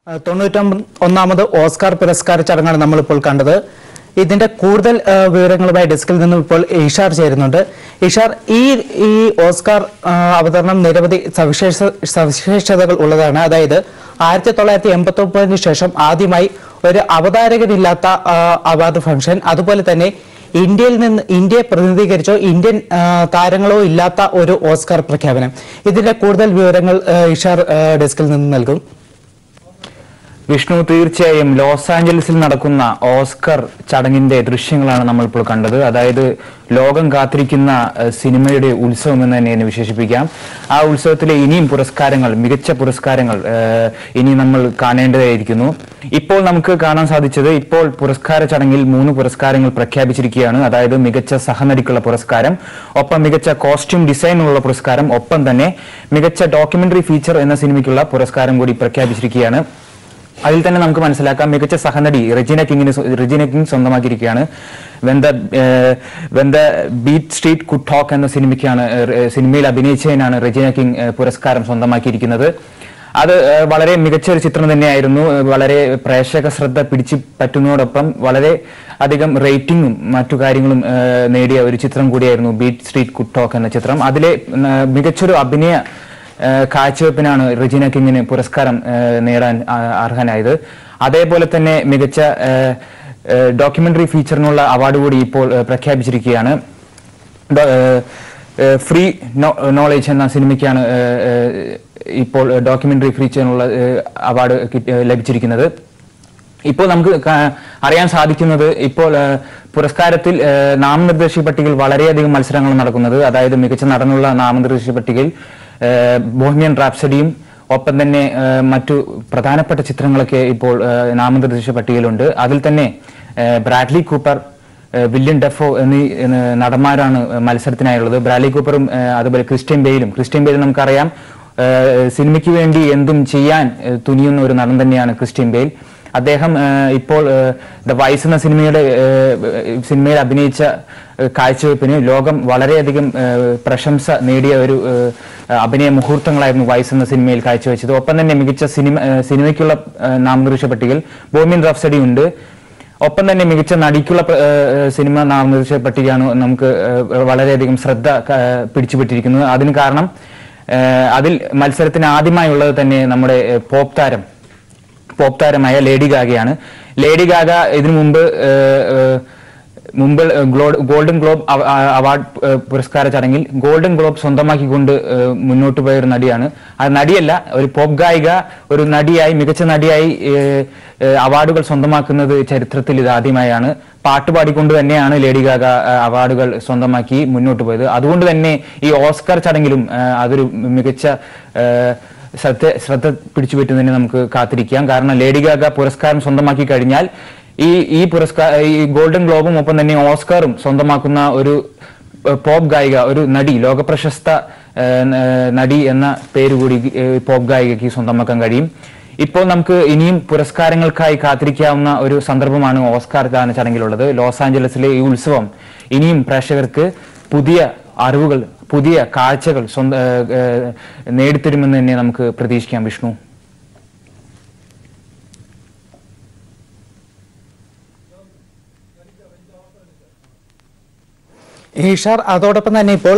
91ാമത് Oscar പുരസ്കാര ചടങ്ങാണ് നമ്മളിപ്പോൾ കണ്ടത്. ഇതിന്റെ കൂടുതൽ വിവരങ്ങളുമായി ഡെസ്കിൽ നിന്നും ഇപ്പോൾ ഇഷാർ ചേരുന്നുണ്ട്. ഇഷാർ, ഈ ഓസ്കാർ അവതരണം നിരവധി സവിശേഷതകൾ ഉള്ളതാണ്. അതായത് 1989 ശേഷം ആദ്യമായി ഒരു അവതാരകനില്ലാത്ത അവാർഡ് ഫംഗ്ഷൻ, അതുപോലെ തന്നെ ഇന്ത്യയെ പ്രതിനിധീകരിച്ചോ ഇന്ത്യൻ താരങ്ങളോ ഇല്ലാത്ത ഒരു ഓസ്കാർ പ്രഖ്യാപനം. ഇതിന്റെ കൂടുതൽ വിവരങ്ങൾ ഇഷാർ ഡെസ്കിൽ നിന്ന് നൽകും. വിഷ്ണു, തീർച്ചയായും ലോസ് ആഞ്ചലസിൽ നടക്കുന്ന ഓസ്കർ ചടങ്ങിന്റെ ദൃശ്യങ്ങളാണ് നമ്മളിപ്പോൾ കണ്ടത്. അതായത് ലോകം കാത്തിരിക്കുന്ന സിനിമയുടെ ഉത്സവം എന്ന് തന്നെ വിശേഷിപ്പിക്കാം. ആ ഉത്സവത്തിലെ ഇനിയും പുരസ്കാരങ്ങൾ, മികച്ച പുരസ്കാരങ്ങൾ ഇനി നമ്മൾ കാണേണ്ടതായിരിക്കുന്നു. ഇപ്പോൾ നമുക്ക് കാണാൻ സാധിച്ചത്, ഇപ്പോൾ പുരസ്കാര ചടങ്ങിൽ 3 പുരസ്കാരങ്ങൾ പ്രഖ്യാപിച്ചിരിക്കുകയാണ്. അതായത് മികച്ച സഹനടിക്കുള്ള പുരസ്കാരം, ഒപ്പം മികച്ച കോസ്റ്റ്യൂം ഡിസൈനുള്ള പുരസ്കാരം, ഒപ്പം തന്നെ മികച്ച ഡോക്യുമെന്ററി ഫീച്ചർ എന്ന സിനിമയ്ക്കുള്ള പുരസ്കാരം കൂടി പ്രഖ്യാപിച്ചിരിക്കുകയാണ്. അതിൽ തന്നെ നമുക്ക് മനസ്സിലാക്കാം, മികച്ച സഹനടി റെജീന കിങ് സ്വന്തമാക്കിയിരിക്കുകയാണ്. When the beat street could talk എന്ന സിനിമയിൽ അഭിനയിച്ചതിനാണ് റെജീന കിങ് പുരസ്കാരം സ്വന്തമാക്കിയിരിക്കുന്നത്. അത് വളരെ മികച്ച ഒരു ചിത്രം തന്നെയായിരുന്നു. വളരെ പ്രേക്ഷക ശ്രദ്ധ പിടിച്ചു പറ്റുന്നതോടൊപ്പം വളരെ അധികം റേറ്റിംഗും മറ്റു കാര്യങ്ങളും നേടിയ ഒരു ചിത്രം കൂടിയായിരുന്നു ബീറ്റ് സ്ട്രീറ്റ് കുഡ് ടോക്ക് എന്ന ചിത്രം. അതിലെ മികച്ചൊരു അഭിനയ കാഴ്ചവെപ്പിനാണ് റെജീന കിങ്ങിന് പുരസ്കാരം നേടാൻ അർഹനായത്. അതേപോലെ തന്നെ മികച്ച ഡോക്യുമെന്ററി ഫീച്ചറിനുള്ള അവാർഡ് കൂടി ഇപ്പോൾ പ്രഖ്യാപിച്ചിരിക്കുകയാണ്. ഫ്രീ നോളേജ് എന്ന സിനിമയ്ക്കാണ് ഇപ്പോൾ ഡോക്യുമെന്ററി ഫീച്ചറിനുള്ള അവാർഡ് ലഭിച്ചിരിക്കുന്നത്. ഇപ്പോൾ നമുക്ക് അറിയാൻ സാധിക്കുന്നത്, ഇപ്പോൾ പുരസ്കാരത്തിൽ നാമനിർദ്ദേശക പട്ടികയിൽ വളരെയധികം മത്സരങ്ങൾ നടക്കുന്നത്. അതായത് മികച്ച നടനുള്ള നാമനിർദ്ദേശക പട്ടികയിൽ ബോഹ്മിയൻ റാപ്സഡിയും ഒപ്പം തന്നെ മറ്റു പ്രധാനപ്പെട്ട ചിത്രങ്ങളൊക്കെ ഇപ്പോൾ നാമനിർദ്ദേശക പട്ടികയിലുണ്ട്. അതിൽ തന്നെ ബ്രാഡ്ലി കൂപ്പർ, വില്യം ഡെഫോ എന്നീ നടന്മാരാണ് മത്സരത്തിനായുള്ളത്. ബ്രാഡ്ലി കൂപ്പറും അതുപോലെ ക്രിസ്റ്റ്യൻ ബെയിലും നമുക്കറിയാം, സിനിമയ്ക്ക് വേണ്ടി എന്തും ചെയ്യാൻ തുനിയുന്ന ഒരു നടൻ തന്നെയാണ് ക്രിസ്റ്റ്യൻ ബെയിൽ. അദ്ദേഹം ഇപ്പോൾ ദ വൈസ് എന്ന സിനിമയിൽ അഭിനയിച്ച കാഴ്ചവെപ്പിന് ലോകം വളരെയധികം പ്രശംസ നേടിയ ഒരു അഭിനയ മുഹൂർത്തങ്ങളായിരുന്നു വൈസ് എന്ന സിനിമയിൽ കാഴ്ചവെച്ചത്. ഒപ്പം തന്നെ മികച്ച സിനിമയ്ക്കുള്ള നാമനിർദ്ദേശക പട്ടികയിൽ ബോഹ്മിയൻ റാപ്സഡി ഉണ്ട്. ഒപ്പം തന്നെ മികച്ച നടിക്കുള്ള സിനിമ നാമനിർദ്ദേശക പട്ടികയാണ് നമുക്ക് വളരെയധികം ശ്രദ്ധ പിടിച്ചുപെട്ടിരിക്കുന്നത്. അതിന് കാരണം, അതിൽ മത്സരത്തിന് ആദ്യമായുള്ളത് തന്നെ നമ്മുടെ പോപ്പ് താരമായ ലേഡി ഗാഗയാണ്. ലേഡി ഗാഗ ഇതിനു മുമ്പ് ഗോൾഡൻ ഗ്ലോബ് അവാർഡ് പുരസ്കാര ചടങ്ങിൽ ഗോൾഡൻ ഗ്ലോബ് സ്വന്തമാക്കിക്കൊണ്ട് മുന്നോട്ട് പോയ ഒരു നടിയാണ്. അത് നടിയല്ല, ഒരു പോപ്പ് ഗായിക ഒരു നടിയായി, മികച്ച നടിയായി അവാർഡുകൾ സ്വന്തമാക്കുന്നത് ചരിത്രത്തിൽ ഇത് ആദ്യമായാണ്. പാട്ടുപാടിക്കൊണ്ട് തന്നെയാണ് ലേഡി ഗാഗ അവാർഡുകൾ സ്വന്തമാക്കി മുന്നോട്ട് പോയത്. അതുകൊണ്ട് തന്നെ ഈ ഓസ്കർ ചടങ്ങിലും അതൊരു മികച്ച ശ്രദ്ധ പിടിച്ചുപറ്റുന്നതിന് നമുക്ക് കാത്തിരിക്കാം. കാരണം ലേഡി ഗാഗ പുരസ്കാരം സ്വന്തമാക്കി കഴിഞ്ഞാൽ ഈ ഗോൾഡൻ ഗ്ലോബും ഒപ്പം തന്നെ ഓസ്കാറും സ്വന്തമാക്കുന്ന ഒരു പോപ്പ് ഗായിക, ഒരു നടി, ലോകപ്രശസ്ത നടി എന്ന പേര് കൂടി പോപ്പ് ഗായികയ്ക്ക് സ്വന്തമാക്കാൻ കഴിയും. ഇപ്പോൾ നമുക്ക് ഇനിയും പുരസ്കാരങ്ങൾക്കായി കാത്തിരിക്കാവുന്ന ഒരു സന്ദർഭമാണ് ഓസ്കാർ ദാന ചടങ്ങിലുള്ളത്. ലോസ് ആഞ്ചലസിലെ ഈ ഉത്സവം ഇനിയും പ്രേക്ഷകർക്ക് പുതിയ അറിവുകൾ, പുതിയ കാഴ്ചകൾ നേടിത്തരുമെന്ന് തന്നെ നമുക്ക് പ്രതീക്ഷിക്കാം. വിഷ്ണു, ഈഷാർ, അതോടൊപ്പം തന്നെ ഇപ്പോൾ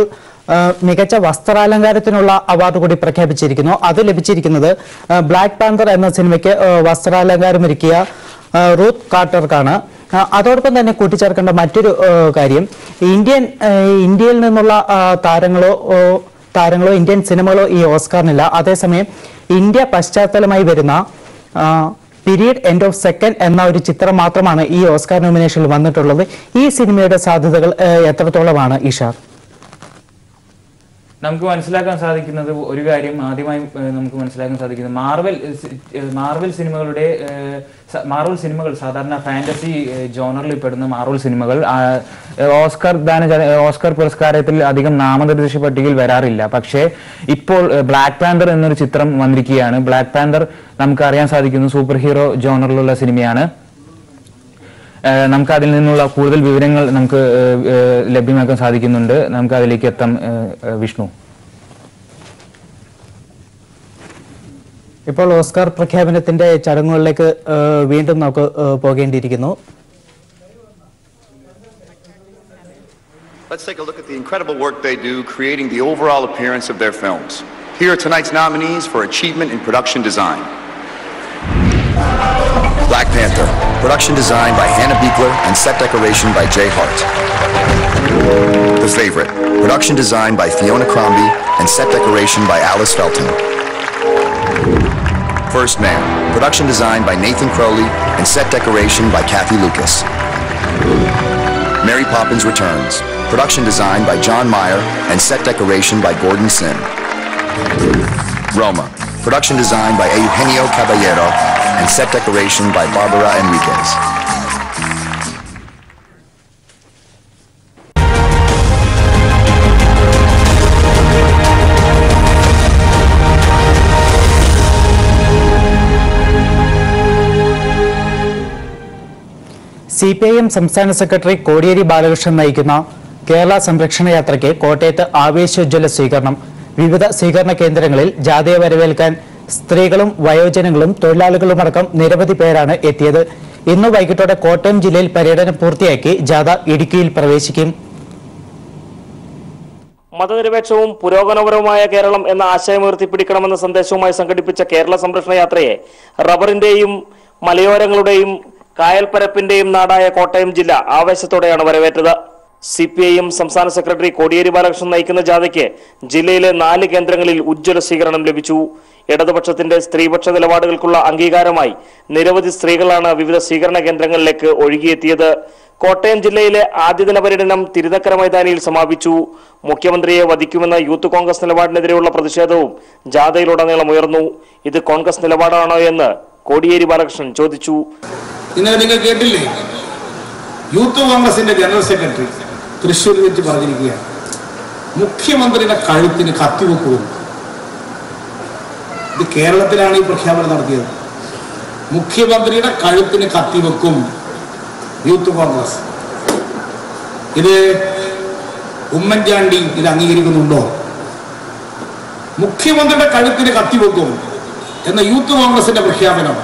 മികച്ച വസ്ത്രാലങ്കാരത്തിനുള്ള അവാർഡ് കൂടി പ്രഖ്യാപിച്ചിരിക്കുന്നു. അത് ലഭിച്ചിരിക്കുന്നത് ബ്ലാക്ക് പാന്തർ എന്ന സിനിമയ്ക്ക് വസ്ത്രാലങ്കാരം ഒരുക്കിയ റൂത്ത് കാർട്ടർക്കാണ്. അതോടൊപ്പം തന്നെ കൂട്ടിച്ചേർക്കേണ്ട മറ്റൊരു കാര്യം, ഇന്ത്യയിൽ നിന്നുള്ള താരങ്ങളോ ഇന്ത്യൻ സിനിമകളോ ഈ ഓസ്കാറിനില്ല. അതേസമയം ഇന്ത്യ പശ്ചാത്തലമായി വരുന്ന പീരീഡ് എൻഡ് ഓഫ് സെക്കൻഡ് എന്ന ഒരു ചിത്രം മാത്രമാണ് ഈ ഓസ്കാർ നോമിനേഷനിൽ വന്നിട്ടുള്ളത്. ഈ സിനിമയുടെ സാധ്യതകൾ എത്രത്തോളമാണ് ഈഷാർ? നമുക്ക് മനസ്സിലാക്കാൻ സാധിക്കുന്നത്, ഒരു കാര്യം ആദ്യമായി നമുക്ക് മനസ്സിലാക്കാൻ സാധിക്കുന്നത്, മാർവൽ സിനിമകൾ സാധാരണ ഫാന്റസി ജോണറിൽ പെടുന്ന മാർവൽ സിനിമകൾ ഓസ്കർ പുരസ്കാരത്തിൽ അധികം നാമനിർദ്ദേശക പട്ടികയിൽ വരാറില്ല. പക്ഷേ ഇപ്പോൾ ബ്ലാക്ക് പാന്തർ എന്നൊരു ചിത്രം വന്നിരിക്കുകയാണ്. ബ്ലാക്ക് പാന്തർ നമുക്ക് അറിയാൻ സാധിക്കുന്നു സൂപ്പർ ഹീറോ ജോണറിലുള്ള സിനിമയാണ്. നമുക്ക് അതിൽ നിന്നുള്ള കൂടുതൽ വിവരങ്ങൾ നമുക്ക് ലഭ്യമാക്കാൻ സാധിക്കുന്നുണ്ട്. നമുക്ക് അതിലേക്ക് എത്താം. വിഷ്ണു. ഇപ്പോൾ ഓസ്കാർ പ്രഖ്യാപനത്തിന്റെ ചടങ്ങുകളിലേക്ക് വീണ്ടും നമുക്ക് പോകേണ്ടിയിരിക്കുന്നു. Let's take a look at the incredible work they do creating the overall appearance of their films. Here are tonight's nominees for achievement in production design. Black Panther, production design by Hannah Beekler and set decoration by Jay Hart. The Favorite, production design by Fiona Crombie and set decoration by Alice Felton. First Man, production design by Nathan Crowley and set decoration by Kathy Lucas. Mary Poppins Returns, production design by John Meyer and set decoration by Gordon Sim. Roma, production design by Eugenio Caballero and set decoration by Barbara Enriquez. CPIM സംസ്ഥാന secretary Kodiyeri Balakrishnan നയിക്കുന്ന കേരള സംരക്ഷണ യാത്രയ്ക്ക് കോട്ടയത്ത് ആവേശോജ്വല സ്വീകരണം. വിവിധ സ്വീകരണ കേന്ദ്രങ്ങളിൽ ജാഥയെ വരവേൽക്കാൻ സ്ത്രീകളും വയോജനങ്ങളും തൊഴിലാളികളുമടക്കം നിരവധി പേരാണ് എത്തിയത്. ഇന്ന് വൈകിട്ടോടെ കോട്ടയം ജില്ലയിൽ പര്യടനം പൂർത്തിയാക്കി ജാഥ ഇടുക്കിയിൽ പ്രവേശിക്കും. മതനിരപേക്ഷവും പുരോഗമനപരവുമായ കേരളം എന്ന ആശയം ഉയർത്തിപ്പിടിക്കണമെന്ന സന്ദേശവുമായി സംഘടിപ്പിച്ച കേരള സംരക്ഷണ യാത്രയെ റബ്ബറിന്റെയും മലയോരങ്ങളുടെയും കായൽപ്പരപ്പിന്റെയും നാടായ കോട്ടയം ജില്ല ആവേശത്തോടെയാണ് വരവേറ്റത്. CPIM സംസ്ഥാന സെക്രട്ടറി കോടിയേരി ബാലകൃഷ്ണൻ നയിക്കുന്ന ജാഥയ്ക്ക് ജില്ലയിലെ 4 കേന്ദ്രങ്ങളിൽ ഉജ്ജ്വല സ്വീകരണം ലഭിച്ചു. ഇടതുപക്ഷത്തിന്റെ സ്ത്രീപക്ഷ നിലപാടുകൾക്കുള്ള അംഗീകാരമായി നിരവധി സ്ത്രീകളാണ് വിവിധ സ്വീകരണ കേന്ദ്രങ്ങളിലേക്ക് ഒഴുകിയെത്തിയത്. കോട്ടയം ജില്ലയിലെ ആദ്യദിന പര്യടനം തിരുനക്കര മൈതാനിയിൽ സമാപിച്ചു. മുഖ്യമന്ത്രിയെ വധിക്കുമെന്ന യൂത്ത് കോൺഗ്രസ് നിലപാടിനെതിരെയുള്ള പ്രതിഷേധവും ജാഥയിലുടനീളം ഉയർന്നു. ഇത് കോൺഗ്രസ് നിലപാടാണോ എന്ന് കോടിയേരി ബാലകൃഷ്ണൻ ചോദിച്ചു. ഇന്നലെ നിങ്ങൾ കേട്ടില്ലേ, യൂത്ത് കോൺഗ്രസിന്റെ ജനറൽ സെക്രട്ടറി തൃശ്ശൂരിൽ വെച്ച് പറഞ്ഞിരിക്കുകയാണ്, മുഖ്യമന്ത്രിയുടെ കഴുത്തിന് കത്തിവെക്കുമെന്ന്. ഇത് കേരളത്തിലാണ് ഈ പ്രഖ്യാപനം നടത്തിയത്. മുഖ്യമന്ത്രിയുടെ കഴുത്തിന് കത്തിവെക്കും യൂത്ത് കോൺഗ്രസ്. ഇത് ഉമ്മൻചാണ്ടി ഇത് അംഗീകരിക്കുന്നുണ്ടോ? മുഖ്യമന്ത്രിയുടെ കഴുത്തിന് കത്തിവെക്കും എന്ന യൂത്ത് കോൺഗ്രസിന്റെ പ്രഖ്യാപനം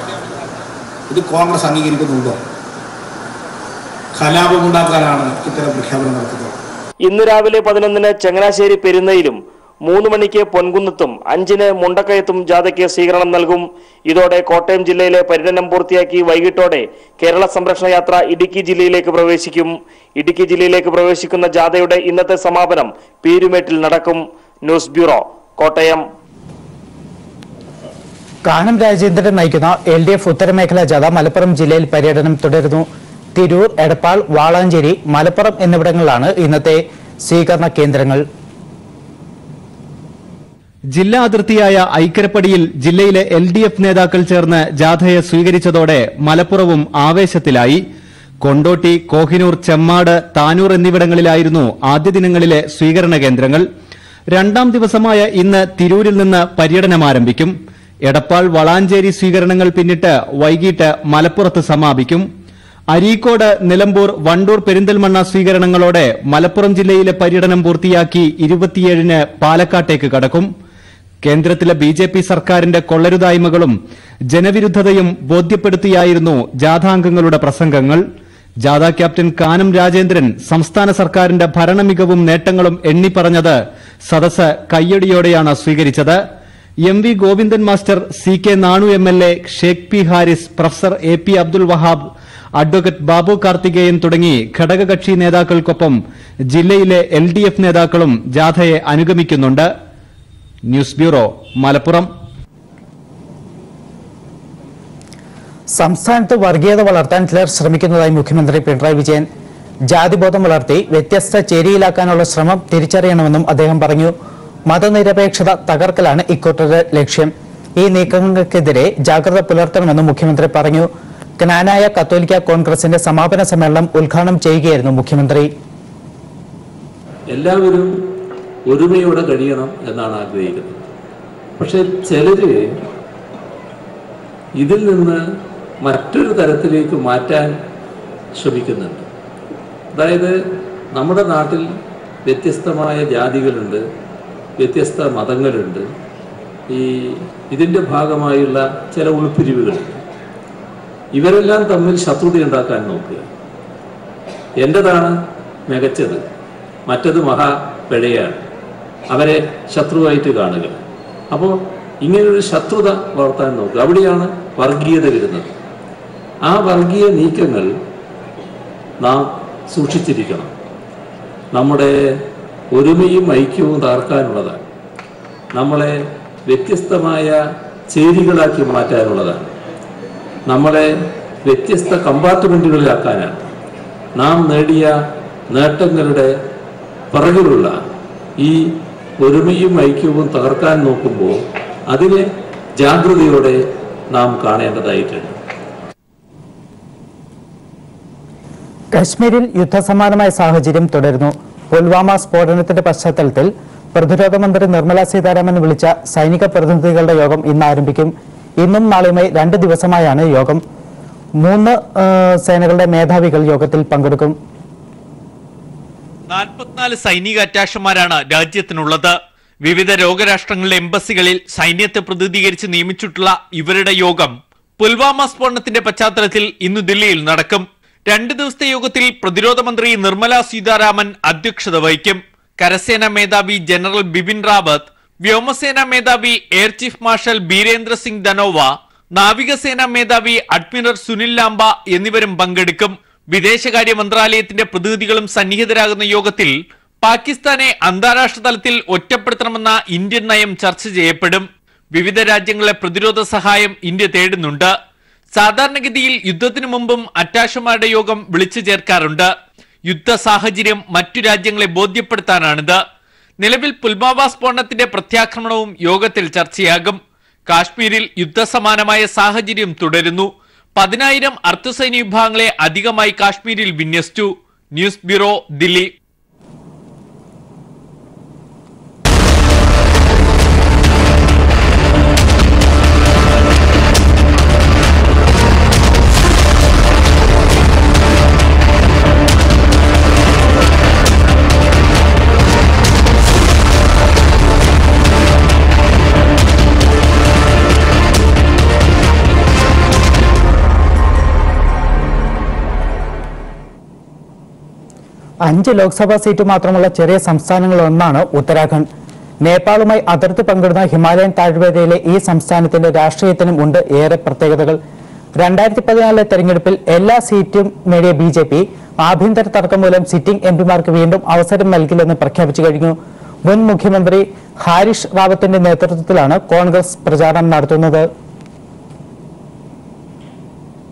ഇത് കോൺഗ്രസ് അംഗീകരിക്കുന്നുണ്ടോ? കലാപമുണ്ടാക്കാനാണ് ഇത്തരം പ്രഖ്യാപനം നടത്തുന്നത്. ഇന്ന് രാവിലെ 11-ന് ചങ്ങനാശ്ശേരി പെരുന്നയിലും 3 മണിക്ക് പൊൻകുന്നത്തും 5-ന് മുണ്ടക്കയത്തും ജാഥയ്ക്ക് സ്വീകരണം നൽകും. ഇതോടെ കോട്ടയം ജില്ലയിലെ പര്യടനം പൂർത്തിയാക്കി വൈകിട്ടോടെ കേരള സംരക്ഷണ യാത്ര ഇടുക്കി ജില്ലയിലേക്ക് പ്രവേശിക്കും. ഇടുക്കി ജില്ലയിലേക്ക് പ്രവേശിക്കുന്ന ജാഥയുടെ ഇന്നത്തെ സമാപനം പീരുമേട്ടിൽ നടക്കും. News bureau, Kottayam. കാനം രാജേന്ദ്രൻ നയിക്കുന്ന LDF ഉത്തരമേഖലാ ജാഥ മലപ്പുറം ജില്ലയിൽ പര്യടനം തുടരുന്നു. തിരൂർ, എടപ്പാൾ, വാളാഞ്ചേരി, മലപ്പുറം എന്നിവിടങ്ങളിലാണ് ഇന്നത്തെ സ്വീകരണ കേന്ദ്രങ്ങൾ. ജില്ലാ അതിർത്തിയായ ഐക്കരപ്പടിയിൽ ജില്ലയിലെ LDF നേതാക്കൾ ചേർന്ന് ജാഥയെ സ്വീകരിച്ചതോടെ മലപ്പുറവും ആവേശത്തിലായി. കൊണ്ടോട്ടി, കോഹിനൂർ, ചെമ്മാട്, താനൂർ എന്നിവിടങ്ങളിലായിരുന്നു ആദ്യ ദിനങ്ങളിലെ സ്വീകരണ കേന്ദ്രങ്ങൾ. 2ാം ദിവസമായ ഇന്ന് തിരൂരിൽ നിന്ന് പര്യടനം ആരംഭിക്കും. എടപ്പാൾ, വളാഞ്ചേരി സ്വീകരണങ്ങൾ പിന്നിട്ട് വൈകിട്ട് മലപ്പുറത്ത് സമാപിക്കും. അരീക്കോട്, നിലമ്പൂർ, വണ്ടൂർ, പെരിന്തൽമണ്ണ സ്വീകരണങ്ങളോടെ മലപ്പുറം ജില്ലയിലെ പര്യടനം പൂർത്തിയാക്കി 27-ന് പാലക്കാട്ടേക്ക് കടക്കും. കേന്ദ്രത്തിലെ BJP സർക്കാരിന്റെ കൊള്ളരുതായ്മകളും ജനവിരുദ്ധതയും ബോധ്യപ്പെടുത്തിയായിരുന്നു ജാഥാംഗങ്ങളുടെ പ്രസംഗങ്ങൾ. ജാഥ ക്യാപ്റ്റൻ കാനം രാജേന്ദ്രൻ സംസ്ഥാന സർക്കാരിന്റെ ഭരണമികവും നേട്ടങ്ങളും എണ്ണിപ്പറഞ്ഞത് സദസ് കയ്യടിയോടെയാണ് സ്വീകരിച്ചത്. MV Govindan master, CK Nanu MLA, Sheikh P Haris, professor AP Abdul Wahab, advocate Babu Karthikeyan തുടങ്ങി ഘടകകക്ഷി നേതാക്കൾക്കൊപ്പം ജില്ലയിലെ LDF നേതാക്കളും ജാഥയെ അനുഗമിക്കുന്നുണ്ട്. News bureau, Malappuram. സംസ്ഥാനത്ത് വർഗീയത വളർത്താൻ ചിലർ ശ്രമിക്കുന്നതായി മുഖ്യമന്ത്രി പിണറായി വിജയൻ. ജാതിബോധം വളർത്തി വ്യത്യസ്ത ചേരിയിലാക്കാനുള്ള ശ്രമം തിരിച്ചറിയണമെന്നും അദ്ദേഹം പറഞ്ഞു. മതനിരപേക്ഷത തകർക്കലാണ് ഇക്കൂട്ടരുടെ ലക്ഷ്യം. ഈ നീക്കങ്ങൾക്കെതിരെ ജാഗ്രത പുലർത്തണമെന്നും മുഖ്യമന്ത്രി പറഞ്ഞു. ജ്ഞാനായ കത്തോലിക്ക കോൺഗ്രസിന്റെ സമാപന സമ്മേളനം ഉദ്ഘാടനം ചെയ്യുകയായിരുന്നു മുഖ്യമന്ത്രി. എല്ലാവരും ഒരുമയോടെ കഴിയണം എന്നാണ് ആഗ്രഹിക്കുന്നത്. പക്ഷെ ചിലര് ഇതിൽ നിന്ന് മറ്റൊരു തരത്തിലേക്ക് മാറ്റാൻ ശ്രമിക്കുന്നുണ്ട്. അതായത് നമ്മുടെ നാട്ടിൽ വ്യത്യസ്തമായ ജാതികളുണ്ട്, വ്യത്യസ്ത മതങ്ങളുണ്ട്. ഇതിൻ്റെ ഭാഗമായുള്ള ചില ഉൾപ്പിരിവുകൾ, ഇവരെല്ലാം തമ്മിൽ ശത്രുതയുണ്ടാക്കാൻ നോക്കുക. എൻ്റെതാണ് മികച്ചത്, മറ്റത് മഹാപിഴയാണ്, അവരെ ശത്രുവായിട്ട് കാണുക. അപ്പോൾ ഇങ്ങനൊരു ശത്രുത വളർത്താൻ നോക്കുക. അവിടെയാണ് വർഗീയത വരുന്നത്. ആ വർഗീയ നീക്കങ്ങൾ നാം സൂക്ഷിച്ചിരിക്കണം. നമ്മുടെ ഒരുമയും ഐക്യവും തകർക്കാനുള്ളതാണ്. നമ്മളെ വ്യത്യസ്തമായ ചേരികളാക്കി മാറ്റാനുള്ളതാണ്. നമ്മളെ വ്യത്യസ്ത കമ്പാർട്ട്മെൻറ്റുകളിലാക്കാനാണ്. നാം നേടിയ നേട്ടങ്ങളുടെ പിറകിലുള്ള ഈ ഒരുമയും ഐക്യവും തകർക്കാൻ നോക്കുമ്പോൾ അതിനെ ജാഗ്രതയോടെ നാം കാണേണ്ടതായിട്ടുണ്ട്. കശ്മീരിൽ യുദ്ധസമാനമായ സാഹചര്യം തുടരുന്നു. പുൽവാമ സ്ഫോടനത്തിന്റെ പശ്ചാത്തലത്തിൽ പ്രതിരോധ മന്ത്രി നിർമ്മല സീതാരാമൻ വിളിച്ച സൈനിക പ്രതിനിധികളുടെ യോഗം ഇന്ന് ആരംഭിക്കും. ഇന്നും നാളെയുമായി 2 ദിവസമായാണ് യോഗം. 3 സേനകളുടെ മേധാവികൾ യോഗത്തിൽ പങ്കെടുക്കും. 44 സൈനിക അറ്റാഷന്മാരാണ് രാജ്യത്തിനുള്ളത്. വിവിധ ലോകരാഷ്ട്രങ്ങളിലെ എംബസികളിൽ സൈന്യത്തെ പ്രതിനിധീകരിച്ച് നിയമിച്ചിട്ടുള്ള ഇവരുടെ യോഗം പുൽവാമ സ്ഫോടനത്തിന്റെ പശ്ചാത്തലത്തിൽ ഇന്ന് ദില്ലിയിൽ നടക്കും. 2 ദിവസത്തെ യോഗത്തിൽ പ്രതിരോധ മന്ത്രി നിർമ്മല സീതാരാമൻ അധ്യക്ഷത വഹിക്കും. കരസേനാ മേധാവി ജനറൽ ബിപിൻ റാവത്ത്, വ്യോമസേനാ മേധാവി air chief marshal Birender Singh Dhanoa, നാവികസേനാ മേധാവി അഡ്മിറൽ സുനിൽ ലാംബ എന്നിവരും പങ്കെടുക്കും. വിദേശകാര്യ മന്ത്രാലയത്തിന്റെ പ്രതിനിധികളും സന്നിഹിതരാകുന്ന യോഗത്തിൽ പാകിസ്ഥാനെ അന്താരാഷ്ട്ര തലത്തിൽ ഒറ്റപ്പെടുത്തണമെന്ന ഇന്ത്യൻ നയം ചർച്ച ചെയ്യപ്പെടും. വിവിധ രാജ്യങ്ങളെ പ്രതിരോധ സഹായം ഇന്ത്യ തേടുന്നുണ്ട്. സാധാരണഗതിയിൽ യുദ്ധത്തിനു മുമ്പും അറ്റാഷന്മാരുടെ യോഗം വിളിച്ചു ചേർക്കാറുണ്ട്. യുദ്ധ സാഹചര്യം മറ്റു രാജ്യങ്ങളെ ബോധ്യപ്പെടുത്താനാണിത്. നിലവിൽ പുൽവാമ സ്ഫോടനത്തിന്റെ പ്രത്യാക്രമണവും യോഗത്തിൽ ചർച്ചയാകും. കാശ്മീരിൽ യുദ്ധസമാനമായ സാഹചര്യം തുടരുന്നു. 10,000 അർദ്ധസൈനിക വിഭാഗങ്ങളെ അധികമായി കാശ്മീരിൽ വിന്യസിച്ചു. News bureau, Delhi. അഞ്ച് ലോക്സഭാ സീറ്റ് മാത്രമുള്ള ചെറിയ സംസ്ഥാനങ്ങളിലൊന്നാണ് ഉത്തരാഖണ്ഡ്. നേപ്പാളുമായി അതിർത്തി പങ്കിടുന്ന ഹിമാലയൻ താഴ്വരയിലെ ഈ സംസ്ഥാനത്തിന്റെ രാഷ്ട്രീയത്തിനും ഉണ്ട് ഏറെ പ്രത്യേകതകൾ. 2014 തെരഞ്ഞെടുപ്പിൽ എല്ലാ സീറ്റും നേടിയ BJP ആഭ്യന്തര തർക്കം മൂലം സിറ്റിംഗ് എംപിമാർക്ക് വീണ്ടും അവസരം നൽകില്ലെന്ന് പ്രഖ്യാപിച്ചു കഴിഞ്ഞു. മുൻ മുഖ്യമന്ത്രി ഹാരിഷ് റാവത്തിന്റെ നേതൃത്വത്തിലാണ് കോൺഗ്രസ് പ്രചാരണം നടത്തുന്നത്.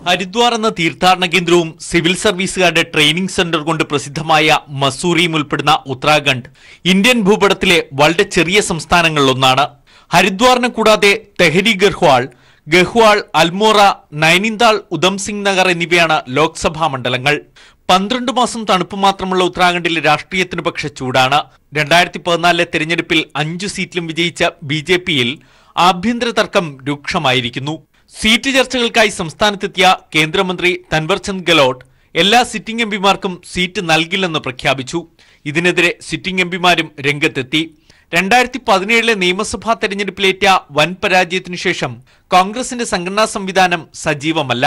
ഹരിദ്വാർ എന്ന തീർത്ഥാടന കേന്ദ്രവും സിവിൽ സർവീസുകാരുടെ ട്രെയിനിംഗ് സെന്റർ കൊണ്ട് പ്രസിദ്ധമായ മസൂറിയും ഉൾപ്പെടുന്ന ഉത്തരാഖണ്ഡ് ഇന്ത്യൻ ഭൂപടത്തിലെ വളരെ ചെറിയ സംസ്ഥാനങ്ങളിലൊന്നാണ്. ഹരിദ്വാറിന് കൂടാതെ തെഹരി ഗഹ്വാൾ, അൽമോറ, നൈനിതാൾ, ഉധംസിംഗ് നഗർ എന്നിവയാണ് ലോക്സഭാ മണ്ഡലങ്ങൾ. 12 മാസം തണുപ്പ് മാത്രമുള്ള ഉത്തരാഖണ്ഡിലെ രാഷ്ട്രീയത്തിന് പക്ഷെ ചൂടാണ്. 2014 തെരഞ്ഞെടുപ്പിൽ 5 സീറ്റിലും വിജയിച്ച BJPയിൽ ആഭ്യന്തര തർക്കം രൂക്ഷമായിരിക്കുന്നു. സീറ്റ് ചർച്ചകൾക്കായി സംസ്ഥാനത്തെത്തിയ കേന്ദ്രമന്ത്രി തൻവർചന്ദ് ഗെഹ്ലോട്ട് എല്ലാ സിറ്റിംഗ് എംപിമാർക്കും സീറ്റ് നൽകില്ലെന്ന് പ്രഖ്യാപിച്ചു. ഇതിനെതിരെ സിറ്റിംഗ് എംപിമാരും രംഗത്തെത്തി. 2017 നിയമസഭാ തെരഞ്ഞെടുപ്പിലേറ്റ വൻ പരാജയത്തിനു ശേഷം കോൺഗ്രസിന്റെ സംഘടനാ സംവിധാനം സജീവമല്ല.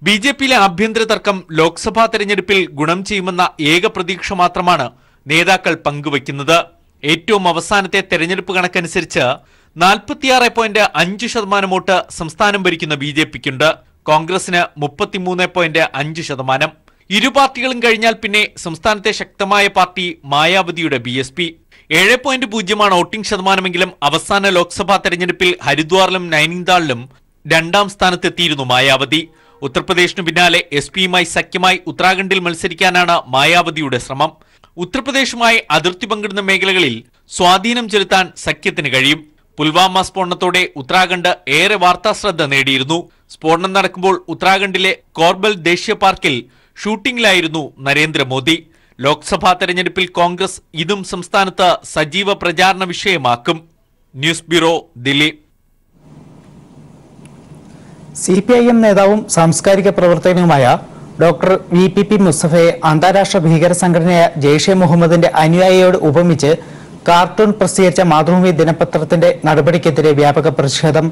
BJPയിലെ ആഭ്യന്തര തർക്കം ലോക്സഭാ തെരഞ്ഞെടുപ്പിൽ ഗുണം ചെയ്യുമെന്ന ഏക പ്രതീക്ഷ മാത്രമാണ് നേതാക്കൾ പങ്കുവയ്ക്കുന്നത്. ഏറ്റവും അവസാനത്തെ തെരഞ്ഞെടുപ്പ് കണക്കനുസരിച്ച് 46.5% വോട്ട് സംസ്ഥാനം ഭരിക്കുന്ന BJPക്കുണ്ട്. കോൺഗ്രസിന് 33.5%. ഇരു പാർട്ടികളും കഴിഞ്ഞാൽ പിന്നെ സംസ്ഥാനത്തെ ശക്തമായ പാർട്ടി മായാവതിയുടെ BSP. 7.0 വോട്ടിംഗ് ശതമാനമെങ്കിലും അവസാന ലോക്സഭാ തെരഞ്ഞെടുപ്പിൽ ഹരിദ്വാറിലും നൈനിതാളിലും 2ാം സ്ഥാനത്തെത്തിയിരുന്നു മായാവതി. ഉത്തർപ്രദേശിനു പിന്നാലെ SP-യുമായി സഖ്യമായി ഉത്തരാഖണ്ഡിൽ മത്സരിക്കാനാണ് മായാവതിയുടെ ശ്രമം. ഉത്തർപ്രദേശുമായി അതിർത്തി പങ്കിടുന്ന മേഖലകളിൽ സ്വാധീനം ചെലുത്താൻ സഖ്യത്തിന് കഴിയും. പുൽവാമ സ്ഫോടനത്തോടെ ഉത്തരാഖണ്ഡ് ഏറെ വാർത്താശ്രദ്ധ നേടിയിരുന്നു. സ്ഫോടനം നടക്കുമ്പോൾ ഉത്തരാഖണ്ഡിലെ കോർബൽ ദേശീയ പാർക്കിൽ ഷൂട്ടിംഗിലായിരുന്നു നരേന്ദ്രമോദി. ലോക്സഭാ തെരഞ്ഞെടുപ്പിൽ കോൺഗ്രസ് ഇതും സംസ്ഥാനത്ത് സജീവ പ്രചാരണ വിഷയമാക്കും. News bureau, Delhi. CPIM നേതാവും സാംസ്കാരിക പ്രവർത്തകനുമായ ഡോക്ടർ VPP മുസ്തഫയെ അന്താരാഷ്ട്ര ഭീകര സംഘടനയായ ജെയ്ഷെ മുഹമ്മദിന്റെ അനുയായിയോട് ഉപമിച്ച് കാർട്ടൂൺ പ്രസിദ്ധീകരിച്ച മാതൃഭൂമി ദിനപത്രത്തിന്റെ നടപടിക്കെതിരെ വ്യാപക പ്രതിഷേധം.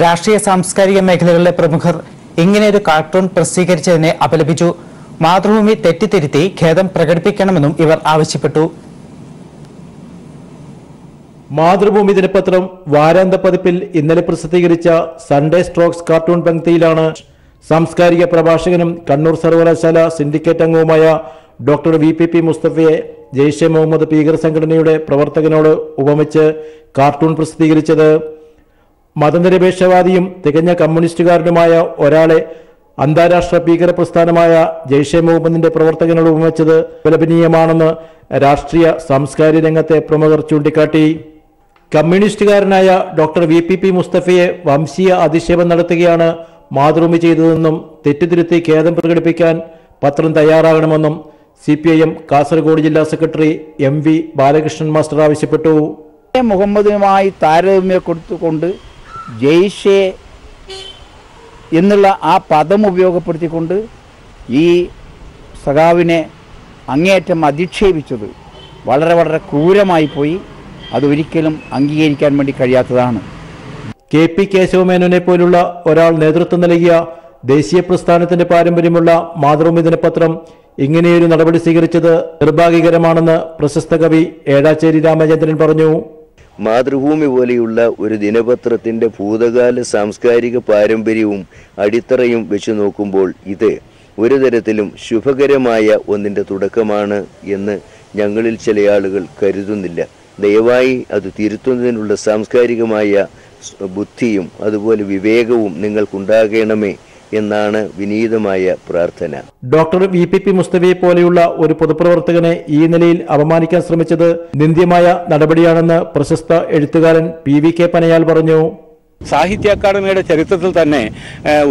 രാഷ്ട്രീയ സാംസ്കാരിക മേഖലകളിലെ പ്രമുഖർ ഇങ്ങനെയൊരു കാർട്ടൂൺ പ്രസിദ്ധീകരിച്ചതിനെ അപലപിച്ചു. മാതൃഭൂമി തെറ്റിത്തിരുത്തി ഖേദം പ്രകടിപ്പിക്കണമെന്നും ഇവർ ആവശ്യപ്പെട്ടു. മാതൃഭൂമി ദിനപത്രം വാരാന്ത പതിപ്പിൽ ഇന്നലെ പ്രസിദ്ധീകരിച്ച സൺഡേ സ്ട്രോക്സ് കാർട്ടൂൺ പങ്ക്തിയിലാണ് സാംസ്കാരിക പ്രഭാഷകനും കണ്ണൂർ സർവകലാശാല സിൻഡിക്കേറ്റ് അംഗവുമായ ഡോക്ടർ VPP മുസ്തഫയെ ജെയ്ഷെ മുഹമ്മദ് ഭീകര സംഘടനയുടെ പ്രവർത്തകനോട് ഉപമിച്ച് കാർട്ടൂൺ പ്രസിദ്ധീകരിച്ചത്. മതനിരപേക്ഷവാദിയും തികഞ്ഞ കമ്മ്യൂണിസ്റ്റുകാരനുമായ ഒരാളെ അന്താരാഷ്ട്ര ഭീകര പ്രസ്ഥാനമായ ജെയ്ഷെ മുഹമ്മദിന്റെ പ്രവർത്തകനോട് ഉപമിച്ചത് അപലപനീയമാണെന്ന് രാഷ്ട്രീയ സാംസ്കാരിക രംഗത്തെ പ്രമുഖർ ചൂണ്ടിക്കാട്ടി. കമ്മ്യൂണിസ്റ്റുകാരനായ ഡോക്ടർ VPP മുസ്തഫയെ വംശീയ അധിക്ഷേപം നടത്തുകയാണ് മാതൃഭൂമി ചെയ്തതെന്നും തെറ്റിദ്ധരുത്തി ഖേദം പ്രകടിപ്പിക്കാൻ പത്രം തയ്യാറാകണമെന്നും CPIM കാസർഗോഡ് ജില്ലാ സെക്രട്ടറി MV ബാലകൃഷ്ണൻ മാസ്റ്റർ ആവശ്യപ്പെട്ടു. മുഹമ്മദുമായി താരതമ്യപ്പെടുത്തിക്കൊണ്ട് ജെയ്ഷെ എന്നുള്ള ആ പദം ഉപയോഗപ്പെടുത്തിക്കൊണ്ട് ഈ സഖാവിനെ അങ്ങേയറ്റം അധിക്ഷേപിച്ചത് വളരെ വളരെ ക്രൂരമായി പോയി. അതൊരിക്കലും അംഗീകരിക്കാൻ വേണ്ടി കഴിയാത്തതാണ്. KP കേശവമേനോനെ പോലുള്ള ഒരാൾ നേതൃത്വം നൽകിയ ദേശീയ പ്രസ്ഥാനത്തിന്റെ പാരമ്പര്യമുള്ള മാതൃഭൂമി ദിനപത്രം ഇങ്ങനെയൊരു നടപടി സ്വീകരിച്ചത് നിർഭാഗ്യകരമാണെന്ന് പ്രശസ്ത കവി ഏഴാച്ചേരി രാമചന്ദ്രൻ പറഞ്ഞു. മാതൃഭൂമി പോലെയുള്ള ഒരു ദിനപത്രത്തിന്റെ ഭൂതകാല സാംസ്കാരിക പാരമ്പര്യവും അടിത്തറയും വെച്ച് നോക്കുമ്പോൾ ഇത് ഒരു തരത്തിലും ശുഭകരമായ ഒന്നിന്റെ തുടക്കമാണ് എന്ന് ഞങ്ങളിൽ ചില ആളുകൾ കരുതുന്നില്ല. ദയവായി അത് തിരുത്തുന്നതിനുള്ള സാംസ്കാരികമായ ബുദ്ധിയും അതുപോലെ വിവേകവും നിങ്ങൾക്കുണ്ടാകണമേ എന്നാണ് വിനീതമായ പ്രാർത്ഥന. ഡോക്ടർ VPP മുസ്തഫയെ പോലെയുള്ള ഒരു പൊതുപ്രവർത്തകനെ ഈ നിലയിൽ അപമാനിക്കാൻ ശ്രമിച്ചത് നിന്ദ്യമായ നടപടിയാണെന്ന് പ്രശസ്ത എഴുത്തുകാരൻ PVK പനയാൽ പറഞ്ഞു. സാഹിത്യ അക്കാദമിയുടെ ചരിത്രത്തിൽ തന്നെ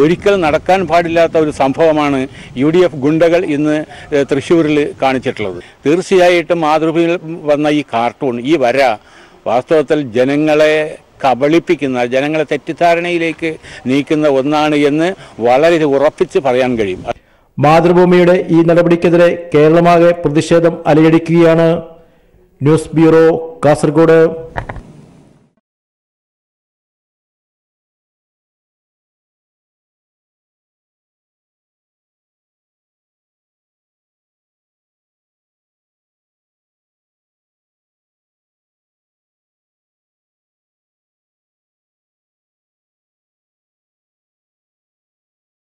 ഒരിക്കലും നടക്കാൻ പാടില്ലാത്ത ഒരു സംഭവമാണ് UDF ഗുണ്ടകൾ ഇന്ന് തൃശ്ശൂരിൽ കാണിച്ചിട്ടുള്ളത്. തീർച്ചയായിട്ടും മാതൃഭൂമിയിൽ വന്ന ഈ കാർട്ടൂൺ, ഈ വര വാസ്തവത്തിൽ ജനങ്ങളെ കബളിപ്പിക്കുന്ന, ജനങ്ങളെ തെറ്റിദ്ധാരണയിലേക്ക് നീക്കുന്ന ഒന്നാണ് എന്ന് വളരെ ഉറപ്പിച്ച് പറയാൻ കഴിയും. മാതൃഭൂമിയുടെ ഈ നടപടിക്കെതിരെ കേരളമാകെ പ്രതിഷേധം അലയടിക്കുകയാണ്. News bureau, Kasaragod.